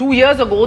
2 years ago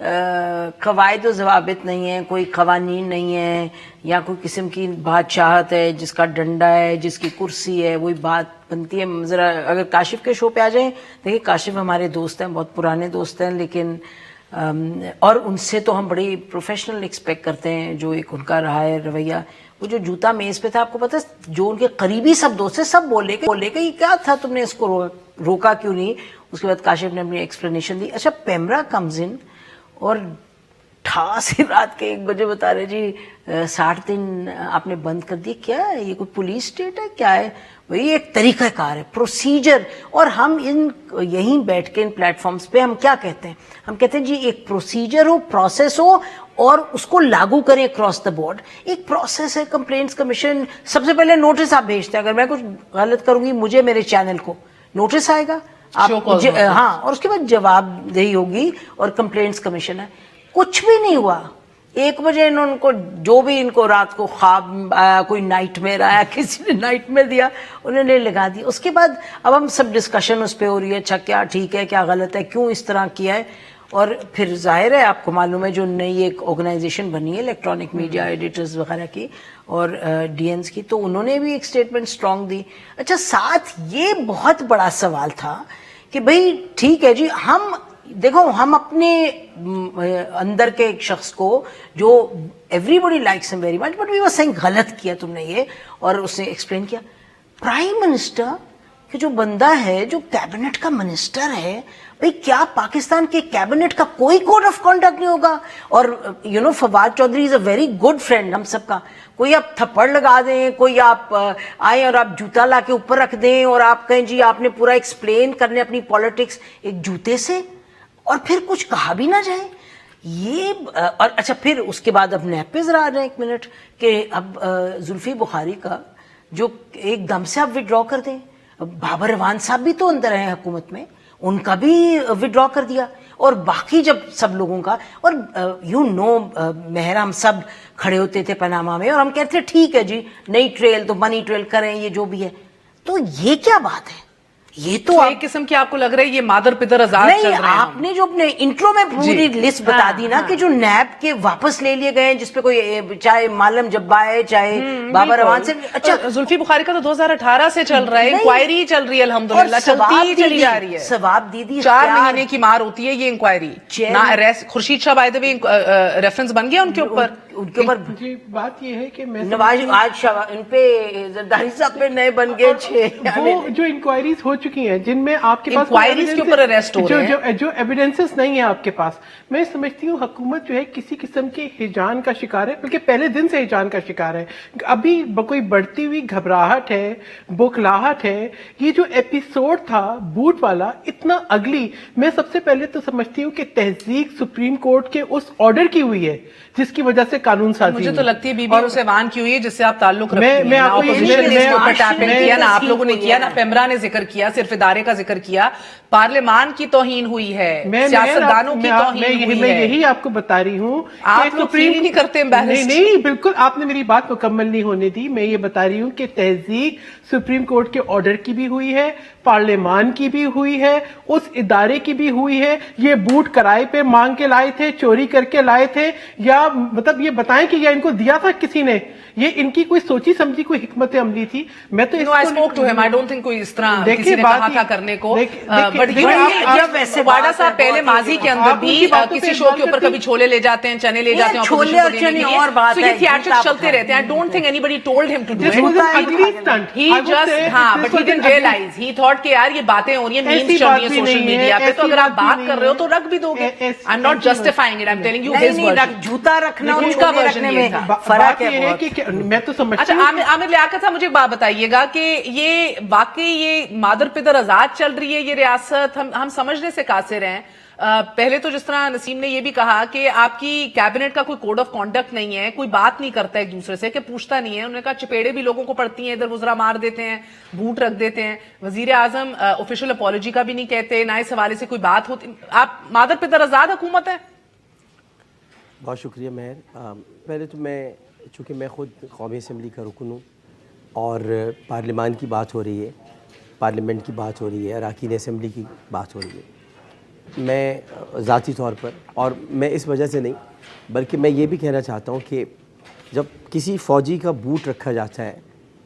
قواعد و ضوابط نہیں ہیں, کوئی قوانین نہیں ہیں, یا کوئی قسم کی بادشاہت ہے جس کا ڈنڈا ہے, جس کی کرسی ہے, وہی بات بنتی ہے. ذرا اگر کاشف کے شو پہ آ جائیں, دیکھیے کاشف ہمارے دوست ہیں, بہت پرانے دوست ہیں, لیکن اور ان سے تو ہم بڑی پروفیشنل ایکسپیکٹ کرتے ہیں, جو ایک ان کا رہا ہے رویہ. وہ جو جوتا میز پہ تھا, آپ کو پتہ ہے جو ان کے قریبی سب دوست ہیں سب بولے کہ یہ کیا تھا, تم نے اس کو روکا کیوں نہیں. اس کے بعد کاشف نے اپنی ایکسپلینیشن دی. اچھا پیمرا کمز ان اور ٹھاس رات کے 1 بجے بتا رہے جی 60 دن آپ نے بند کر دی. کیا ہے یہ, کوئی پولیس اسٹیٹ ہے کیا ہے؟ وہی ایک طریقہ کار ہے, پروسیجر. اور ہم یہیں بیٹھ کے ان پلیٹ فارمز پہ ہم کیا کہتے ہیں, ہم کہتے ہیں جی ایک پروسیجر ہو, پروسیس ہو, اور اس کو لاگو کریں اکراس دا بورڈ. ایک پروسیس ہے کمپلینٹس کمیشن. سب سے پہلے نوٹس آپ بھیجتے ہیں, اگر میں کچھ غلط کروں گی مجھے میرے چینل کو نوٹس آئے گا, ہاں, اور اس کے بعد جواب دہی ہوگی, اور کمپلینٹس کمیشن ہے. کچھ بھی نہیں ہوا. 1 بجے ان کو جو بھی ان کو رات کو خواب آیا, کوئی نائٹ میئر آیا, کسی نے نائٹ میئر دیا, انہوں نے لگا دی. اس کے بعد اب ہم سب ڈسکشن اس پہ ہو رہی ہے, اچھا کیا ٹھیک ہے کیا غلط ہے, کیوں اس طرح کیا ہے. اور پھر ظاہر ہے آپ کو معلوم ہے جو نئی ایک آرگنائزیشن بنی ہے الیکٹرانک میڈیا ایڈیٹرز وغیرہ کی اور ڈی اینز کی, تو انہوں نے بھی ایک اسٹیٹمنٹ اسٹرانگ دی. اچھا ساتھ یہ بہت بڑا سوال تھا کہ بھئی ٹھیک ہے جی, ہم دیکھو ہم اپنے اندر کے ایک شخص کو جو ایوری بڈی لائکس ہم very much, but we were seeing غلط کیا تم نے یہ, اور اس نے ایکسپلین کیا. پرائم منسٹر کہ جو بندہ ہے جو کیبنٹ کا منسٹر ہے, بھئی کیا پاکستان کے کیبنٹ کا کوئی کوڈ آف کانڈکٹ نہیں ہوگا؟ اور فواد چودھری از اے ویری گڈ فرینڈ ہم سب کا. کوئی آپ تھپڑ لگا دیں, کوئی آپ آئیں اور آپ جوتا لا کے اوپر رکھ دیں اور آپ کہیں جی آپ نے پورا ایکسپلین کرنے اپنی پالیٹکس ایک جوتے سے, اور پھر کچھ کہا بھی نہ جائے یہ. اور اچھا پھر اس کے بعد اب نیب پہ ذرا آ جائیں 1 منٹ کہ اب زلفی بخاری کا جو ایک دم سے آپ وڈرا کر دیں. بابر روان صاحب بھی تو اندر ہیں حکومت میں, ان کا بھی وڈرا کر دیا, اور باقی جب سب لوگوں کا, اور مہر ہم سب کھڑے ہوتے تھے پاناما میں اور ہم کہتے تھے ٹھیک ہے جی نئی ٹریل تو منی ٹریل کریں, یہ جو بھی ہے. تو یہ کیا بات ہے؟ یہ تو ایک قسم کی آپ کو لگ رہا ہے یہ مادر پدر آزاد چل رہے ہیں. آپ نے جو اپنے انٹرو میں پوری لسٹ بتا دی نا کہ جو نیب کے واپس لے لیے گئے جس پہ کوئی چاہے معلم جبا ہے چاہے بابر روان سے. اچھا زلفی بخاری کا تو 2018 سے چل رہا ہے, انکوائری چل رہی ہے الحمدللہ, چلتی ہی چلی جا رہی ہے. ثواب دیدی 4 مہینے کی مار ہوتی ہے یہ inquiry. Khurshid Shah by the way reference بن گیا ان کے اوپر. جی بات یہ ہے کہ میں نواز آج ان پہ زرداری صاحب پہ نئے بن گئے 6. وہ جو انکوائریز ہو چکی ہیں جن میں آپ کے پاس انکوائریز کے اوپر اریسٹ ہو رہے ہیں, جو ایویڈنسز نہیں ہیں آپ کے پاس, میں سمجھتی ہوں حکومت جو ہے کسی قسم کے ہیجان کا شکار ہے, بلکہ پہلے دن سے ہیجان کا شکار ہے. ابھی کوئی بڑھتی ہوئی گھبراہٹ ہے, بوکھلاہٹ ہے. یہ جو ایپیسوڈ تھا بوٹ والا اتنا اگلی, میں سب سے پہلے تو سمجھتی ہوں کہ تہذیب سپریم کورٹ کے اس آرڈر کی ہوئی ہے جس کی وجہ سے قانون سازی. مجھے تو لگتی ہے بی بی او سے وان کی ہوئی ہے جس سے آپ تعلق رکھتی ہیں. میں آپ کو اپوزیشن نے اس کے اوپر ٹیپنگ کیا, نہ آپ لوگوں نے کیا, نہ پیمرا نے ذکر کیا, صرف ادارے کا ذکر کیا. پارلیمان کی توہین ہوئی ہے, سیاستدانوں کی توہین ہوئی ہے. میں یہی آپ کو بتا رہی ہوں. آپ لوگ فیل نہیں کرتے امبیرسڈ؟ نہیں بالکل, آپ نے میری بات مکمل نہیں ہونے دی. میں یہ بتا رہی ہوں کہ تہذیب سپریم کورٹ کے آرڈر کی بھی ہوئی ہے, پارلیمان کی بھی ہوئی ہے, اس ادارے کی بھی ہوئی ہے. یہ بوٹ کرائے پہ مانگ کے لائے تھے, چوری کر کے لائے تھے, یا مطلب یہ بتائیں کہ یا ان کو دیا تھا کسی نے, یہ ان کی کوئی سوچی سمجھی کوئی حکمت عملی تھی. میں تو I spoke to him. I don't think کوئی اس طرح کسی نے کہا تھا کرنے کو. واڈا صاحب پہلے ماضی کے اندر بھی کسی شو کے اوپر کبھی چھولے لے جاتے ہیں, چنے لے جاتے ہیں, چھولے اور چنے اور بات ہے, یہ تھیٹرکس چلتے رہتے ہیں. I don't think anybody told him to do it. He just, but he didn't realize. He thought کہ یار یہ باتیں ہو رہی ہیں, memes چل رہی ہیں سوشل میڈیا پہ, تو اگر آپ بات کر رہے ہو تو رکھ بھی دو گے. I'm not justifying it. I'm telling you his version. جوتا رکھنا اور ان کا چھولے version رکھنے یہ میں تھا. فرق ہے. میں تو سمجھتا اچھا عامر لیاقت صاحب, مجھے ایک بات بتائیے گا کہ یہ واقعی یہ مادر پدر آزاد چل رہی ہے یہ ریاست, ہم سمجھنے سے قاصر ہیں. پہلے تو جس طرح نسیم نے یہ بھی کہا کہ آپ کی کیبنٹ کا کوئی کوڈ آف کانڈکٹ نہیں ہے, کوئی بات نہیں کرتا ایک دوسرے سے, کہ پوچھتا نہیں ہے. انہوں نے کہا چپیڑے بھی لوگوں کو پڑتی ہیں, ادھر وزرا مار دیتے ہیں, بھوٹ رکھ دیتے ہیں. وزیر اعظم آفیشیل اپالوجی کا بھی نہیں کہتے, نہ اس حوالے سے کوئی بات ہوتی. آپ مادر پدر آزاد حکومت ہے. بہت شکریہ مہر. پہلے تو میں چونکہ میں خود قومی اسمبلی کا رکن ہوں اور پارلیمان کی بات ہو رہی ہے, پارلیمنٹ کی بات ہو رہی ہے, اراکین اسمبلی کی بات ہو رہی ہے, میں ذاتی طور پر، اور میں اس وجہ سے نہیں بلکہ میں یہ بھی کہنا چاہتا ہوں کہ جب کسی فوجی کا بوٹ رکھا جاتا ہے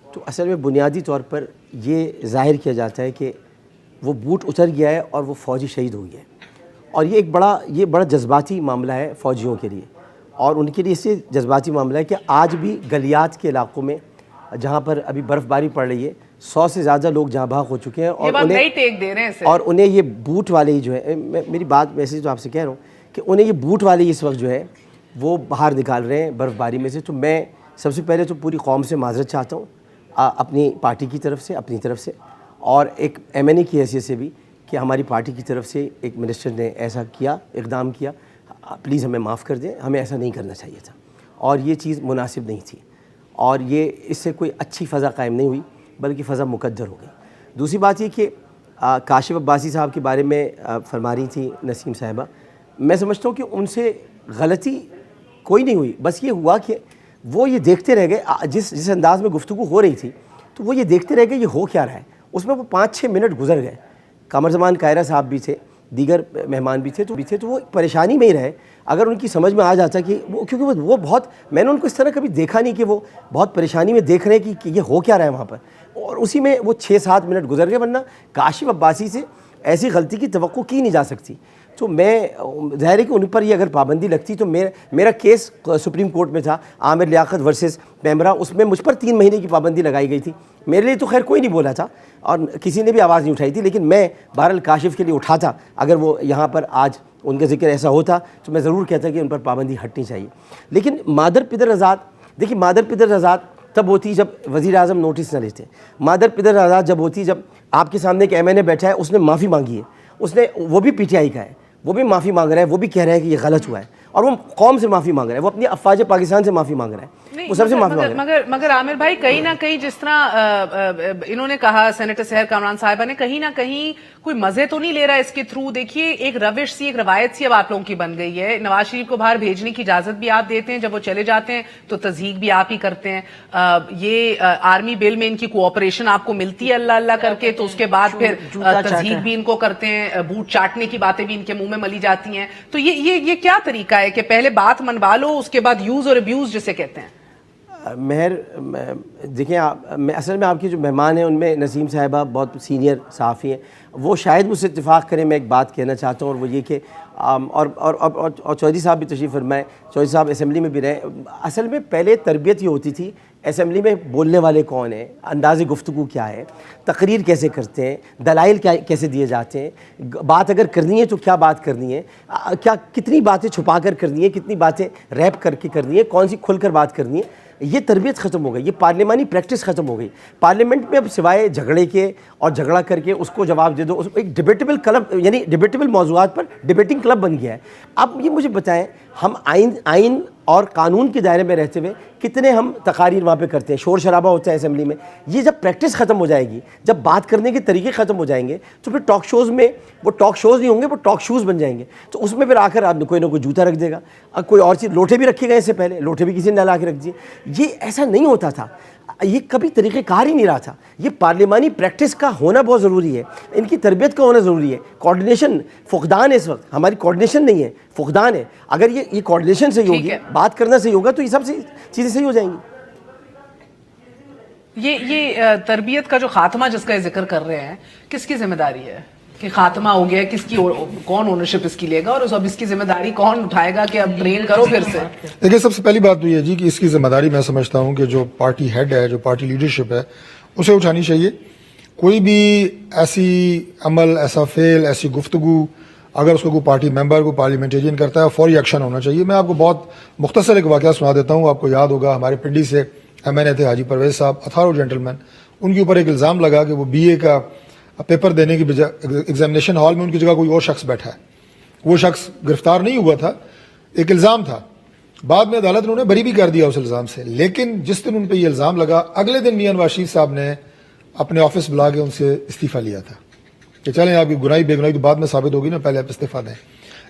تو اصل میں بنیادی طور پر یہ ظاہر کیا جاتا ہے کہ وہ بوٹ اتر گیا ہے اور وہ فوجی شہید ہو گیا ہے. اور یہ ایک بڑا جذباتی معاملہ ہے فوجیوں کے لیے، اور ان کے لیے اس سے جذباتی معاملہ ہے کہ آج بھی گلیات کے علاقوں میں جہاں پر ابھی برف باری پڑ رہی ہے 100 سے زیادہ لوگ جہاں بھاگ ہو چکے ہیں، اور انہیں یہ بوٹ والے ہی جو ہے، میری بات ویسے تو آپ سے کہہ رہا ہوں کہ انہیں یہ بوٹ والے ہی اس وقت جو ہے وہ باہر نکال رہے ہیں برف باری میں سے. تو میں سب سے پہلے تو پوری قوم سے معذرت چاہتا ہوں، اپنی پارٹی کی طرف سے، اپنی طرف سے، اور ایک ایم این اے کی حیثیت سے بھی کہ ہماری پارٹی کی طرف سے ایک منسٹر نے ایسا کیا، اقدام کیا. پلیز ہمیں معاف کر دیں، ہمیں ایسا نہیں کرنا چاہیے تھا اور یہ چیز مناسب نہیں تھی، اور یہ اس سے کوئی اچھی فضا قائم نہیں ہوئی بلکہ فضا مقدر ہو گئی. دوسری بات یہ کہ کاشف عباسی صاحب کے بارے میں فرما رہی تھی نسیم صاحبہ، میں سمجھتا ہوں کہ ان سے غلطی کوئی نہیں ہوئی، بس یہ ہوا کہ وہ یہ دیکھتے رہ گئے جس انداز میں گفتگو ہو رہی تھی، تو وہ یہ دیکھتے رہ گئے یہ ہو کیا رہا ہے. اس میں وہ 5-6 منٹ گزر گئے. قمر زمان قاہرہ صاحب بھی تھے، دیگر مہمان بھی تھے، تو وہ پریشانی میں ہی رہے. اگر ان کی سمجھ میں آ جاتا کہ کیونکہ وہ بہت، میں نے ان کو اس طرح کبھی دیکھا نہیں کہ وہ بہت پریشانی میں دیکھ رہے ہیں کہ یہ ہو کیا رہا ہے وہاں پر، اور اسی میں وہ 6-7 منٹ گزر گئے. ورنہ کاشف عباسی سے ایسی غلطی کی توقع کی نہیں جا سکتی. تو میں ظاہر ہے کہ ان پر یہ اگر پابندی لگتی تو میرا کیس سپریم کورٹ میں تھا عامر لیاقت ورسز پیمرا، اس میں مجھ پر 3 مہینے کی پابندی لگائی گئی تھی. میرے لیے تو خیر کوئی نہیں بولا تھا اور کسی نے بھی آواز نہیں اٹھائی تھی، لیکن میں بہرحال کاشف کے لیے اٹھاتا. اگر وہ یہاں پر آج ان کا ذکر ایسا ہوتا تو میں ضرور کہتا کہ ان پر پابندی ہٹنی چاہیے. لیکن مادر پدر آزاد، دیکھیے مادر پدر آزاد تب ہوتی جب وزیر اعظم نوٹس نہ لیتے. مادر پدر آزاد جب ہوتی جب آپ کے سامنے ایک ایم این اے بیٹھا ہے، اس نے معافی مانگی ہے، اس نے، وہ بھی پی ٹی آئی کا ہے، وہ بھی معافی مانگ رہا ہے، وہ بھی کہہ رہا ہے کہ یہ غلط ہوا ہے، اور وہ قوم سے معافی مانگ رہا ہے، وہ اپنی افواج پاکستان سے معافی مانگ رہا ہے، وہ سب سے معافی مانگ رہا ہے. مگر عامر بھائی کہیں نہ کہیں جس طرح انہوں نے کہا، سینیٹر سحر کامران صاحبہ نے، کہیں نہ کہیں کوئی مزے تو نہیں لے رہا اس کے تھرو. دیکھیے ایک روش سی، ایک روایت سی اب آپ لوگوں کی بن گئی ہے. نواز شریف کو باہر بھیجنے کی اجازت بھی آپ دیتے ہیں، جب وہ چلے جاتے ہیں تو تصدیق بھی آپ ہی کرتے ہیں. یہ آرمی بل میں ان کی کوآپریشن آپ کو ملتی ہے اللہ اللہ کر کے، تو اس کے بعد پھر تصدیق بھی ان کو کرتے ہیں، بوٹ چاٹنے کی باتیں بھی ان کے منہ میں ملی جاتی ہیں. تو یہ کیا طریقہ ہے کہ پہلے بات منوا لو، اس کے بعد یوز اور ابیوز جسے کہتے ہیں؟ مہر، دیکھیں اصل میں آپ کی جو مہمان ہیں ان میں نسیم صاحبہ بہت سینئر صحافی ہیں، وہ شاید مجھ سے اتفاق کریں. میں ایک بات کہنا چاہتا ہوں، اور وہ یہ کہ اور چودھری صاحب بھی تشریف فرمائے، چودھری صاحب اسمبلی میں بھی رہے. اصل میں پہلے تربیت یہ ہوتی تھی اسمبلی میں بولنے والے کون ہیں، انداز گفتگو کیا ہے، تقریر کیسے کرتے ہیں، دلائل کیسے دیے جاتے ہیں، بات اگر کرنی ہے تو کیا بات کرنی ہے، کتنی باتیں چھپا کر کرنی ہے، کتنی باتیں ریپ کر کے کرنی ہے، کون سی کھل کر بات کرنی ہے. یہ تربیت ختم ہو گئی، یہ پارلیمانی پریکٹس ختم ہو گئی. پارلیمنٹ میں اب سوائے جھگڑے کے اور جھگڑا کر کے اس کو جواب دے دو، ایک ڈیبیٹیبل کلب، یعنی ڈیبیٹیبل موضوعات پر ڈیبیٹنگ کلب بن گیا ہے. اب یہ مجھے بتائیں، ہم آئین اور قانون کے دائرے میں رہتے ہوئے کتنے ہم تقاریر وہاں پہ کرتے ہیں، شور شرابہ ہوتا ہے اسمبلی میں. یہ جب پریکٹس ختم ہو جائے گی، جب بات کرنے کے طریقے ختم ہو جائیں گے، تو پھر ٹاک شوز میں وہ ٹاک شوز نہیں ہوں گے، وہ ٹاک شوز بن جائیں گے. تو اس میں پھر آ کر آپ کوئی نہ کوئی جوتا رکھ دے گا، کوئی اور چیز، لوٹے بھی رکھے گئے، اس سے پہلے لوٹے بھی کسی نے لا کے رکھ دیے. یہ ایسا نہیں ہوتا تھا، یہ کبھی طریقہ کار ہی نہیں رہا تھا. یہ پارلیمانی پریکٹس کا ہونا بہت ضروری ہے، ان کی تربیت کا ہونا ضروری ہے. کوارڈینیشن فقدان ہے اس وقت، ہماری کوارڈینیشن نہیں ہے، فقدان ہے. اگر یہ کوارڈینیشن صحیح ہوگی، بات کرنا صحیح ہوگا، تو یہ سب چیزیں صحیح ہو جائیں گی. یہ تربیت کا جو خاتمہ جس کا ذکر کر رہے ہیں، کس کی ذمہ داری ہے کہ خاتمہ ہو گیا؟ کس کی، کون اونرشپ اس کی لے گا، اور اب اس کی ذمہ داری کون اٹھائے گا کہ اب ٹرین کرو پھر سے؟ دیکھیں، سب سے پہلی بات تو یہ جی کہ اس کی ذمہ داری میں سمجھتا ہوں کہ جو پارٹی ہیڈ ہے، جو پارٹی لیڈرشپ ہے، اسے اٹھانی چاہیے. کوئی بھی ایسی عمل، ایسا فعل، ایسی گفتگو اگر اس کو کوئی پارٹی ممبر کو پارلیمنٹیرین کرتا ہے، فوری ایکشن ہونا چاہیے. میں آپ کو بہت مختصر ایک واقعہ سنا دیتا ہوں. آپ کو یاد ہوگا ہمارے پنڈی سے ایم این اے تھے حاجی پرویز صاحب، اتھارو جینٹلمین. ان کے اوپر ایک الزام لگا کہ وہ بی اے کا پیپر دینے کی بجائے ایگزامینیشن ہال میں ان کی جگہ کوئی اور شخص بیٹھا ہے. وہ شخص گرفتار نہیں ہوا تھا، ایک الزام تھا. بعد میں عدالت نے انہیں بری بھی کر دیا اس الزام سے. لیکن جس دن ان پہ یہ الزام لگا، اگلے دن میاں نواز شریف صاحب نے اپنے آفس بلا کے ان سے استعفیٰ لیا تھا کہ چلیں آپ کی گناہی بے گناہی تو بعد میں ثابت ہوگی نا، پہلے آپ استعفیٰ دیں.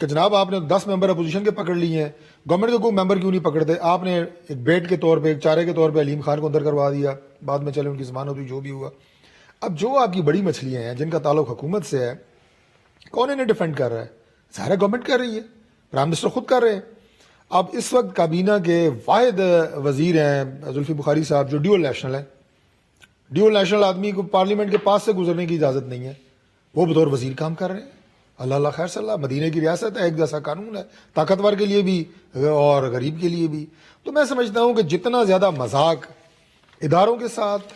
کہ جناب آپ نے 10 ممبر اپوزیشن کے پکڑ لیے ہیں, گورنمنٹ کے کوئی ممبر کیوں نہیں پکڑتے؟ آپ نے ایک بیٹ کے طور پہ, ایک چارے کے طور پہ علیم خان کو اندر کروا دیا, بعد میں چلے ان کی ضمانت ہوئی, جو بھی ہوا. اب جو آپ کی بڑی مچھلیاں ہیں جن کا تعلق حکومت سے ہے, کون انہیں ڈیفینڈ کر رہا ہے؟ ظاہر ہے گورنمنٹ کر رہی ہے, پرائم منسٹر خود کر رہے ہیں. اب اس وقت کابینہ کے واحد وزیر ہیں زلفی بخاری صاحب, جو ڈیول نیشنل ہیں. ڈیول نیشنل آدمی کو پارلیمنٹ کے پاس سے گزرنے کی اجازت نہیں ہے, وہ بطور وزیر کام کر رہے ہیں. اللہ اللہ خیر صلی اللہ, مدینہ کی ریاست ہے, ایک جیسا قانون ہے, طاقتور کے لیے بھی اور غریب کے لیے بھی. تو میں سمجھتا ہوں کہ جتنا زیادہ مذاق اداروں کے ساتھ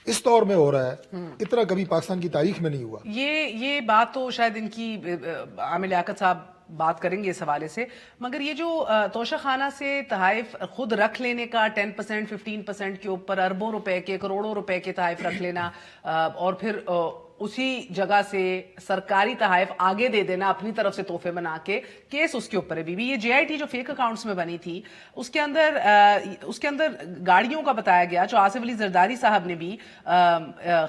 اس طور میں ہو رہا ہے, اتنا کبھی پاکستان کی تاریخ میں نہیں ہوا. یہ بات تو شاید ان کی عامر لیاقت صاحب بات کریں گے اس حوالے سے, مگر یہ جو توشہ خانہ سے تحائف خود رکھ لینے کا 10% 15% کے اوپر اربوں روپے کے, کروڑوں روپے کے تحائف رکھ لینا, اور پھر اسی جگہ سے سرکاری تحائف آگے دے دینا اپنی طرف سے تحفے بنا کے, کیس اس کے اوپر ہے. یہ جے آئی ٹی جو فیک اکاؤنٹس میں بنی تھی, اس کے اندر گاڑیوں کا بتایا گیا جو آصف علی زرداری صاحب نے بھی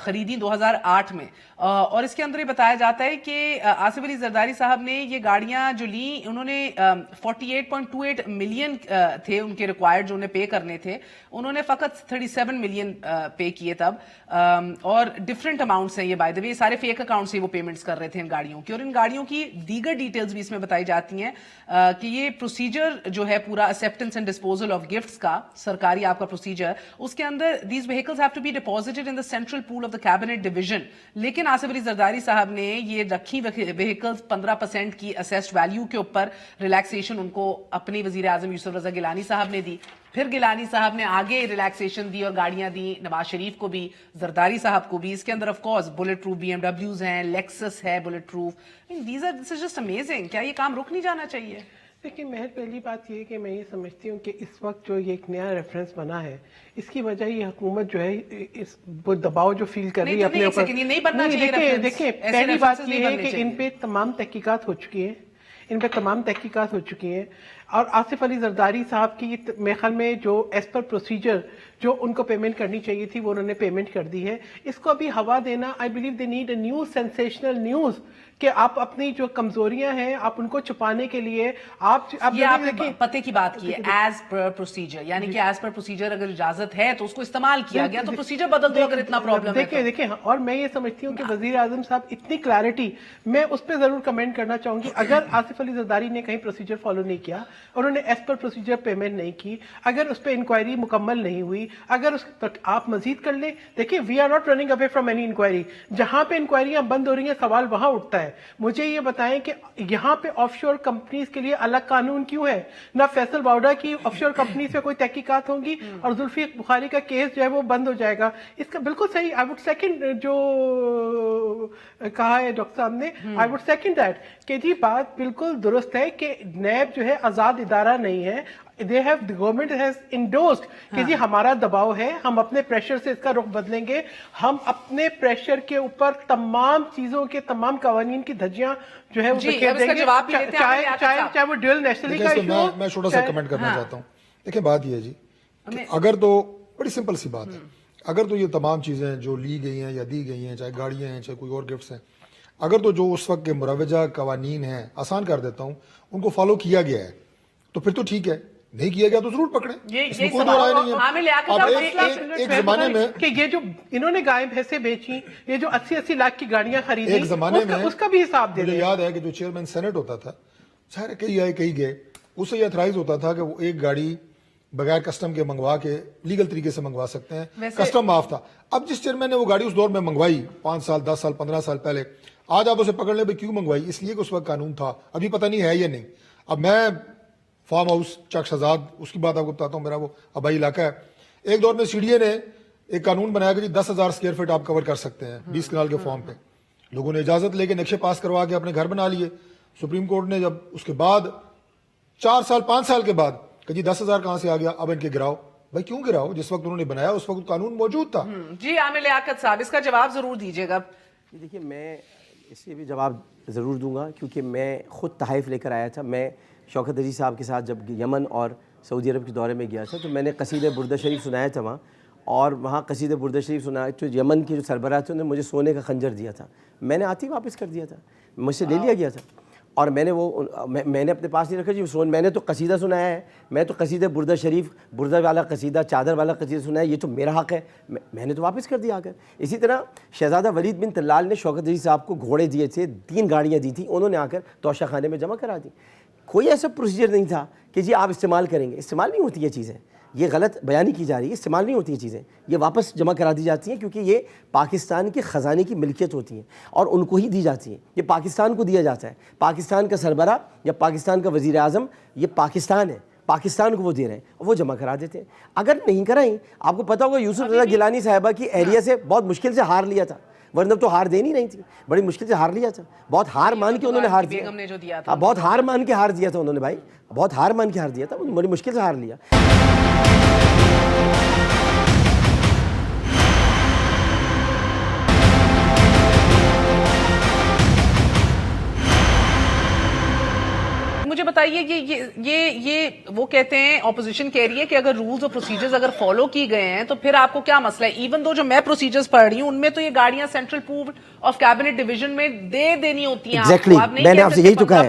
خریدی 2008 میں, اور اس کے اندر یہ بتایا جاتا ہے کہ آصف علی زرداری صاحب نے یہ گاڑیاں جو لی, انہوں نے 48.28 ملین تھے ان کے ریکوائرڈ جو انہیں پے کرنے تھے, انہوں نے فقط 37 ملین پے کیے تب, اور ڈفرنٹ اماؤنٹس ہیں یہ بائی دا وے, سارے فیک اکاؤنٹ سے وہ پیمنٹس کر رہے تھے ان گاڑیوں کی. اور ان گاڑیوں کی دیگر ڈیٹیلز بھی اس میں بتائی جاتی ہیں کہ یہ پروسیجر جو ہے پورا acceptance and disposal of gifts کا, سرکاری آپ کا پروسیجر, اس کے اندر these vehicles have to be deposited in the central pool of the cabinet division. لیکن آصف علی زرداری صاحب نے یہ رکھی وہیکلز 15% کی اسیسڈ ویلیو کے اوپر ریلیکسیشن ان کو اپنی وزیر اعظم یوسف رضا گیلانی صاحب نے دی. پھر گیلانی صاحب نے آگے ریلیکسیشن دی اور گاڑیاں دی نواز شریف کو بھی, زرداری صاحب کو بھی. اس کے اندر آف کورس بلٹ پروف بی ایم ڈبلیوز ہیں, لیکسس ہے bulletproof. This is just amazing. کیا یہ کام رک نہیں جانا چاہیے؟ دیکھیں مہر, پہلی بات یہ ہے کہ میں یہ سمجھتی ہوں کہ اس وقت جو یہ ایک نیا ریفرنس بنا ہے, اس کی وجہ یہ حکومت جو ہے اس دباؤ جو فیل کر رہی ہے اپنے اوپر. دیکھیں پہلی بات یہ ہے کہ ان پہ تمام تحقیقات ہو چکی ہیں, اور آصف علی زرداری صاحب کی میرے خیال میں جو ایز پر پروسیجر جو ان کو پیمنٹ کرنی چاہیے تھی وہ انہوں نے پیمنٹ کر دی ہے. اس کو ابھی ہوا دینا, I believe they need a new sensational news, کہ آپ اپنی جو کمزوریاں ہیں آپ ان کو چھپانے کے لیے آپ پتے کی بات کی ہے ایز پر پروسیجر, یعنی کہ ایز پر پروسیجر اگر اجازت ہے تو اس کو استعمال کیا گیا, تو پروسیجر بدل دو اگر اتنا پرابلم ہے. دیکھیں, اور میں یہ سمجھتی ہوں کہ وزیر اعظم صاحب اتنی کلیئرٹی, میں اس پہ ضرور کمنٹ کرنا چاہوں گی. اگر آصف علی زرداری نے کہیں پروسیجر فالو نہیں کیا, انہوں نے ایز پر پروسیجر پیمنٹ نہیں کی, اگر اس پہ انکوائری مکمل نہیں ہوئی, اگر اس تک آپ مزید کر لیں. دیکھیں we are not running away from any inquiry. جہاں پہ انکوائریاں بند ہو رہی ہیں سوال وہاں اٹھتا ہے. مجھے یہ بتائیں کہ یہاں پہ آف شور کمپنیز کے لیے الگ قانون کیوں ہے؟ نہ فیصل باوڈا کی آف شور کمپنیز پہ کوئی تحقیقات ہوں گی, اور زلفی بخاری کا کیس جو ہے وہ بند ہو جائے گا. اس کا بالکل صحیح, آئی وڈ سیکنڈ جو کہا ہے ڈاکٹر صاحب نے, آئی وڈ سیکنڈ دیٹ کہ جی بات بالکل درست ہے کہ نیب جو ہے آزاد ادارہ نہیں ہے. They have, the government has endorsed کہ جی ہمارا دباؤ ہے, ہم اپنے پریشر سے اس کا رخ بدلیں گے, ہم اپنے پریشر کے اوپر تمام چیزوں کے تمام قوانین کی دھجیاں جو ہے وہ بکھیر دیں گے, چاہے وہ ڈیول نیشنلی کا ایشو ہو. میں چھوٹا سا کمنٹ کرنا چاہتا ہوں. دیکھیں بات یہ ہے جی, اگر تو بڑی سمپل سی بات ہے, اگر تو یہ تمام چیزیں جو لی گئی ہیں یا دی گئی ہیں, چاہے گاڑیاں ہیں چاہے کوئی اور گفٹس ہیں, اگر تو جو اس وقت کے مروجہ قوانین ہیں, آسان کر دیتا ہوں, ان کو فالو کیا گیا ہے تو پھر تو ٹھیک ہے, نہیں کیا گیا تو ضرور پکڑیں, اس میں کوئی دو رائے نہیں ہے. ایک زمانے میں کہ یہ جو انہوں نے گائے بھینسیں بیچی, یہ جو 80 لاکھ کی گاڑیاں خریدی, ایک زمانے میں اس کا بھی حساب دے مجھے یاد ہے کہ جو چیئرمین سینٹ ہوتا تھا, ظاہر کئی آئے کئی گئے, اسے یہ اتھرائز ہوتا تھا کہ وہ ایک گاڑی بغیر کسٹم کے منگوا کے لیگل طریقے سے منگوا سکتے ہیں, کسٹم معاف تھا. اب جس چیئرمین نے وہ گاڑی اس دور میں منگوائی 5 سال 10 سال 15 سال پہلے, آج آپ اسے پکڑ لیں بھائی کیوں منگوائی, اس لیے کہ اس وقت قانون تھا, ابھی پتہ نہیں ہے یا نہیں. اب میں فارم ہاؤس چک شہزاد اس کی بات آپ کو بتاتا ہوں, میرا وہ آبائی علاقہ ہے. ایک دور میں سی ڈی اے نے ایک قانون بنایا کہ جی 10,000 اسکوائر فٹ آپ کور کر سکتے ہیں 20 کنال کے فارم پہ. لوگوں نے اجازت لے کے نقشے پاس کروا کے اپنے گھر بنا لیے. سپریم کورٹ نے جب اس کے بعد 4 سال 5 سال کے بعد کہ جی 10,000 کہاں سے آ گیا, اب ان کے گراؤ. بھائی کیوں گراؤ, جس وقت انہوں نے بنایا اس وقت قانون موجود تھا. جی عامر لیاقت صاحب اس کا جواب ضرور دیجیے گا. دیکھیے میں اس کے بھی جواب ضرور دوں گا, کیونکہ میں خود تحائف لے کر آیا تھا. میں شوکت عزیز صاحب کے ساتھ جب یمن اور سعودی عرب کے دورے میں گیا تھا تو میں نے قصیدہ بردہ شریف سنایا تھا وہاں, اور وہاں قصیدہ بردہ شریف سنا تو یمن کے جو سربراہ تھے انہوں نے مجھے سونے کا خنجر دیا تھا, میں نے آتے ہی واپس کر دیا تھا, مجھ سے لے لیا گیا تھا. اور میں نے اپنے پاس نہیں رکھا جی میں نے تو قصیدہ سنایا ہے, میں تو قصیدہ بردہ شریف, بردہ والا قصیدہ, چادر والا قصیدہ سنایا, یہ تو میرا حق ہے, میں نے تو واپس کر دیا آ کر. اسی طرح شہزادہ ولید بن طلال نے شوکت علی صاحب کو گھوڑے دیے تھے, 3 گاڑیاں دی تھیں, انہوں نے آ کر توشہ خانے میں جمع کرا دی. کوئی ایسا پروسیجر نہیں تھا کہ جی آپ استعمال کریں گے, استعمال نہیں ہوتی یہ چیزیں, یہ غلط بیانی کی جا رہی ہے, استعمال نہیں ہوتی یہ چیزیں, یہ واپس جمع کرا دی جاتی ہیں کیونکہ یہ پاکستان کے خزانے کی ملکیت ہوتی ہیں اور ان کو ہی دی جاتی ہیں. یہ پاکستان کو دیا جاتا ہے, پاکستان کا سربراہ یا پاکستان کا وزیر اعظم, یہ پاکستان ہے, پاکستان کو وہ دے رہے ہیں, وہ جمع کرا دیتے ہیں. اگر نہیں کرائیں, آپ کو پتہ ہوگا یوسف رضا گیلانی صاحبہ کی اہلیہ سے بہت مشکل سے ہار لیا تھا, ورنہ تو ہار دے نہیں رہی تھی, بڑی مشکل سے ہار لیا تھا, بہت ہار مان کے انہوں نے ہار دیا, بہت ہار مان کے ہار دیا تھا انہوں نے بھائی, بہت ہار مان کے ہار دیا تھا, بڑی مشکل سے ہار لیا. مجھے بتائیے یہ وہ کہتے ہیں, اپوزیشن کہہ رہی ہے کہ اگر رولز اور پروسیجرز اگر فالو کی گئے ہیں تو پھر آپ کو کیا مسئلہ ہے. ایون دو جو میں پروسیجرز پڑھ رہی ہوں ان میں تو یہ گاڑیاں central pool of cabinet division میں دینی ہوتی ہیں. ایگزیکٹلی, میں نے آپ سے یہی تو کہا ہے,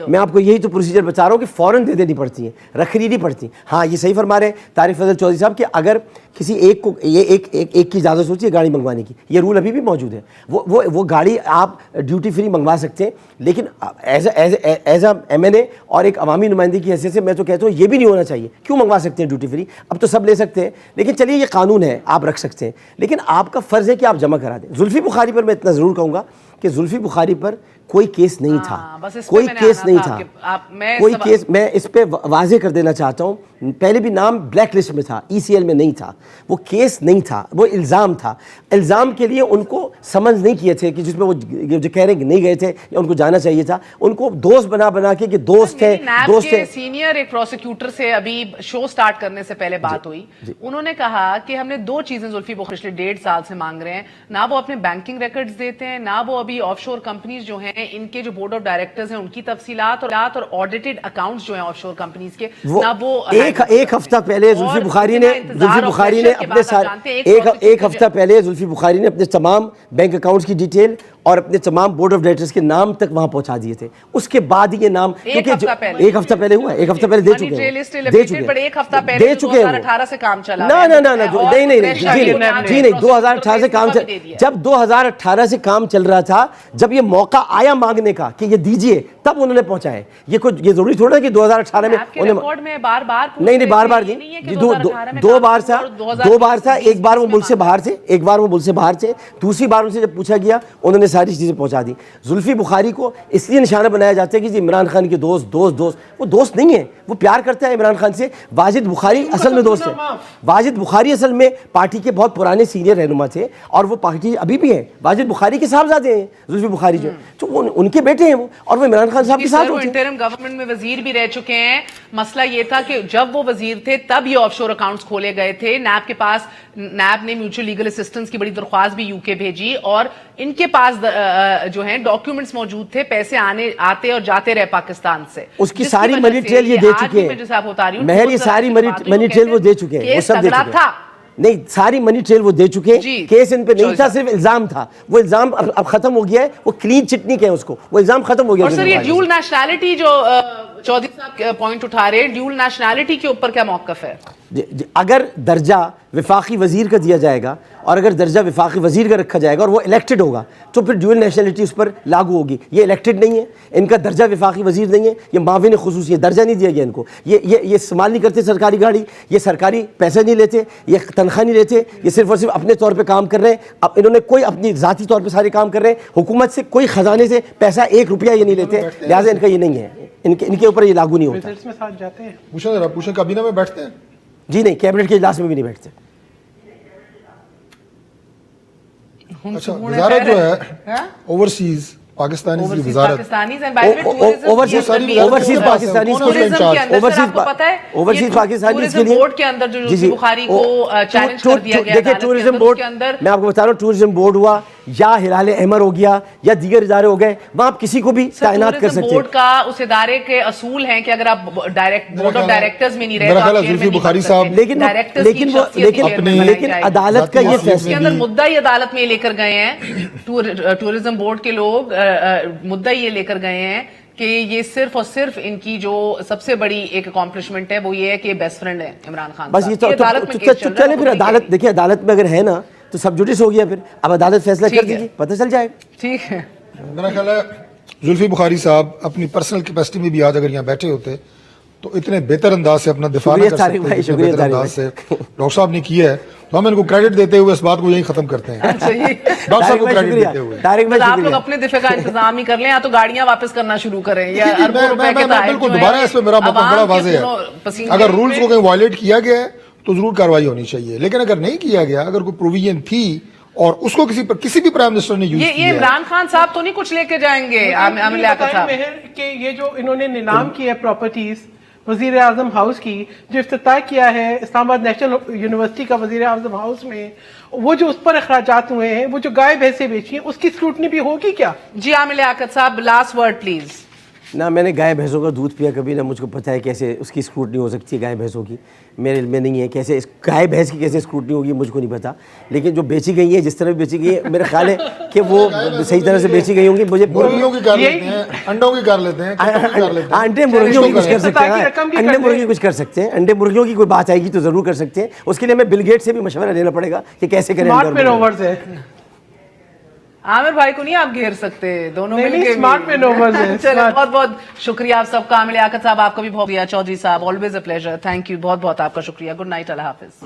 میں آپ کو یہی تو پروسیجر بتا رہا ہوں کہ فوراً دے دینی پڑتی ہیں, رکھنی نہیں پڑتی. ہاں یہ صحیح فرما رہے ہیں طارق فضل چودھری صاحب کہ اگر کسی ایک کو ایک کی اجازت ہوتی ہے گاڑی منگوانے کی, یہ رول ابھی بھی موجود ہے. وہ گاڑی آپ ڈیوٹی فری منگوا سکتے ہیں, لیکن ایز اے ایم این اے اور ایک عوامی نمائندگی کی حیثیت سے میں تو کہتا ہوں یہ بھی نہیں ہونا چاہیے. کیوں منگوا سکتے ہیں ڈیوٹی فری, اب تو سب لے سکتے ہیں, لیکن چلیے یہ قانون ہے, آپ رکھ سکتے ہیں, لیکن آپ کا فرض ہے کہ آپ جمع کرا دیں. زلفی بخاری پر میں اتنا ضرور کہوں گا کہ زلفی بخاری پر کوئی کیس نہیں تھا, کوئی کیس نہیں تھا, کوئی کیس. میں اس پہ واضح کر دینا چاہتا ہوں, پہلے بھی نام بلیک لسٹ میں تھا, ای سی ایل میں نہیں تھا, وہ کیس نہیں تھا, وہ الزام تھا. الزام کے لیے ان کو سمنز نہیں کیے تھے کہ جس میں وہ جو کہہ رہے ہیں کہ نہیں گئے تھے یا ان کو جانا چاہیے تھا, ان کو دوست بنا کے کہ دوست ہے. دوست ہے سینئر ایک پروسیکیوٹر سے ابھی شو سٹارٹ کرنے سے پہلے بات ہوئی, انہوں نے کہا کہ ہم نے 2 چیزیں زلفی بخاری پچھلے 1.5 سال سے مانگ رہے ہیں, نہ وہ اپنے بینکنگ ریکارڈز دیتے ہیں, نہ وہ ابھی آف شور کمپنیز جو ہیں ان کے جو بورڈ آف ڈائریکٹرز ہیں ان کی تفصیلات اور آڈیٹڈ اکاؤنٹس جو ہیں آف شور کمپنیز کے, نہ وہ ایک ہفتہ پہلے زلفی بخاری نے اپنے ایک ہفتہ پہلے زلفی بخاری نے اپنے تمام بینک اکاؤنٹس کی ڈیٹیل اور اپنے تمام بورڈ آف ڈائریکٹرز کے نام تک وہاں پہنچا دیے تھے. اس کے بعد یہ نام ایک ہفتہ پہلے ہوا, ایک ہفتہ پہلے دے چکے ہیں 2018 سے کام چلا. نہیں 2018 سے کام چل, جب 2018 سے کام چل رہا تھا, جب یہ موقع آیا مانگنے کا کہ یہ دیجئے, تب انہوں نے پہنچا ہے. یہ ضروری تھوڑا کہ 2018 میں نہیں بار نہیں, 2 بار تھا. ایک بار وہ ملک سے باہر تھے, دوسری بار ان سے جب پوچھا گیا انہوں نے ساری چیزیں پہنچا دی. زلفی بخاری کو اس لیے نشانہ بنایا جاتا ہے کہ جی عمران خان کے دوست, وہ دوست نہیں ہے, وہ پیار کرتا ہے عمران خان سے. واجد بخاری اصل میں دوست ہے, واجد بخاری اصل میں پارٹی کے بہت پرانے سینئر رہنما تھے اور وہ پارٹی ابھی بھی ہے. واجد بخاری کے صاحبزادے ہیں زلفی بخاری جو, تو ان کے بیٹے ہیں وہ, اور وہ عمران خان صاحب کے ساتھ ہوتے ہیں. انٹرم گورنمنٹ میں وزیر بھی رہ چکے ہیں. مسئلہ یہ تھا کہ جب وہ وزیر تھے تب یہ آف شور اکاؤنٹس کھولے گئے تھے. نیب کے پاس, نیب نے میوچل لیگل اسسٹنس کی بڑی درخواست بھی UK بھیجی اور ان کے پاس جو ہیں ڈاکیومنٹس موجود تھے, پیسے آتے اور جاتے رہے پاکستان سے. اس کی ساری منی ٹریل یہ دے چکے ہیں مہر, یہ ساری منی ٹریل وہ دے چکے ہیں, وہ سب دے چکے ہیں. نہیں, ساری منی ٹریل وہ دے چکے ہیں. کیس ان پہ نہیں تھا, صرف الزام تھا. وہ الزام اب ختم ہو گیا ہے, وہ کلین چٹ نہیں کہے اس کو, وہ الزام ختم ہو گیا. اور سر یہ ڈیول نیشنلٹی جو چودھری صاحب پوائنٹ اٹھا رہے ہیں, ڈیول نیشنلٹی کے اوپر کیا موقف ہے؟ اگر درجہ وفاقی وزیر کا دیا جائے گا اور اگر درجہ وفاقی وزیر کا رکھا جائے گا اور وہ الیکٹڈ ہوگا تو پھر ڈیول نیشنلٹی اس پر لاگو ہوگی. یہ الیکٹڈ نہیں ہے, ان کا درجہ وفاقی وزیر نہیں ہے, یہ معاون خصوصی ہے, درجہ نہیں دیا گیا ان کو. یہ استعمال نہیں کرتے سرکاری گاڑی, یہ سرکاری پیسے نہیں لیتے, یہ تنخواہ نہیں لیتے, یہ صرف اور صرف اپنے طور پہ کام کر رہے ہیں. اب انہوں نے کوئی اپنی ذاتی طور پہ سارے کام کر رہے ہیں, حکومت سے کوئی خزانے سے پیسہ 1 روپیہ یہ نہیں لیتے, لہٰذا ان کا یہ نہیں ہے, ان کے اوپر یہ لاگو نہیں ہوتا. پوچھیں کابینہ میں بیٹھتے ہیں؟ جی نہیں, کیبنٹ کے اجلاس میں بھی نہیں بیٹھتے. اچھا, وزارت جو ہے اوورسیز پاکستانی کی وزارت, اوورسیز پاکستانی کے لیے بورڈ کے اندر جو بخاری کو چیلنج کر دیا گیا, دیکھیں ٹورزم بورڈ, میں آپ کو بتا رہا ہوں ٹورزم بورڈ ہوا, یا ہلال احمر ہو گیا یا دیگر ادارے ہو گئے, وہاں آپ کسی کو بھی تعینات کر سکتے ہیں. بورڈ کا اس ادارے کے اصول ہیں کہ اگر آپ بورڈ آف ڈائریکٹرز میں نہیں رہے میرا تو خیال ہے آپ زلفی بخاری صاحب لیکن عدالت کا یہ اس کے اندر مدعی عدالت میں لے کر گئے ہیں, ٹورزم بورڈ کے لوگ مدعی یہ لے کر گئے ہیں کہ یہ صرف اور صرف ان کی جو سب سے بڑی ایک اکمپلشمنٹ ہے وہ یہ ہے کہ یہ بیسٹ فرینڈ ہے عمران خان. بس یہ چلے پھر عدالت, دیکھیں عدالت میں اگر ہے نا تو سب جوڈس ہو گیا, پھر اب عدالت فیصلہ کر دیگی, پتہ چل جائے. ٹھیک ہے. میرا خیال ہے زلفی بخاری صاحب اپنی پرسنل کیپیسٹی میں بھی آج اگر یہاں بیٹھے ہوتے تو اتنے بہتر انداز سے اپنا دفاع نہ کر سکتے, بہتر انداز سے ڈاکٹر صاحب نے کیا ہے, تو ہم ان کو کریڈٹ دیتے ہوئے اس بات کو یہیں ختم کرتے ہیں. ڈاکٹر صاحب کو کریڈٹ دیتے ہوئے آپ لوگ اپنے دفاع کا انتظام ہی کر لیں, یا تو گاڑیاں واپس کرنا شروع کریں, یا بالکل دوبارہ اس پہ میرا مطلب بڑا واضح ہے, اگر رولز کو کہیں وائلیٹ کیا گیا ہے تو ضرور کارروائی ہونی چاہیے, لیکن اگر نہیں کیا گیا, اگر کوئی پروویژن تھی اور اس کو کسی بھی پرائم منسٹر نے یوز کیا, یہ عمران خان صاحب تو نہیں کچھ لے کے جائیں گے عامر لیاقت صاحب کہ یہ جو انہوں نے نیلام کی ہے پراپرٹیز وزیر اعظم ہاؤس کی, جو افتتاح کیا ہے اسلام آباد نیشنل یونیورسٹی کا وزیر اعظم ہاؤس میں, وہ جو اس پر اخراجات ہوئے ہیں, وہ جو گائے بھینسیں بیچی ہیں, اس کی اسکروٹنی بھی ہوگی کیا؟ جی عامر لیاقت صاحب لاسٹ ورڈ پلیز. نہ میں نے گائے بھینسوں کا دودھ پیا کبھی, نہ مجھ کو پتہ ہے کیسے اس کی اسکروٹنی ہو سکتی ہے گائے بھینسوں کی, میرے علم میں نہیں ہے کیسے گائے بھینس کی کیسے اسکروٹنی ہوگی, مجھ کو نہیں پتا. لیکن جو بیچی گئی ہیں, جس طرح بھی بیچی گئی ہیں, میرا خیال ہے کہ وہ صحیح طرح سے بیچی گئی ہوں گی. مجھے مرغیوں کی کر لیتے ہیں, انڈوں کی کر لیتے ہیں, انڈے مرغیوں کی کچھ کر سکتے ہیں, انڈے مرغی کچھ کر سکتے ہیں, انڈے مرغیوں کی کوئی بات آئے گی تو ضرور کر سکتے ہیں. اس کے لیے ہمیں بل گیٹ سے بھی مشورہ لینا پڑے گا کہ کیسے کریں. عامر بھائی کو نہیں آپ گھیر سکتے, دونوں مل کے اسمارٹ مینوورز ہیں. چلیں بہت بہت شکریہ آپ سب کا. عامر لیاقت صاحب آپ کو بھی بہت شکریہ, چودھری صاحب always a pleasure, thank you, بہت بہت آپ کا شکریہ. گڈ نائٹ, اللہ حافظ.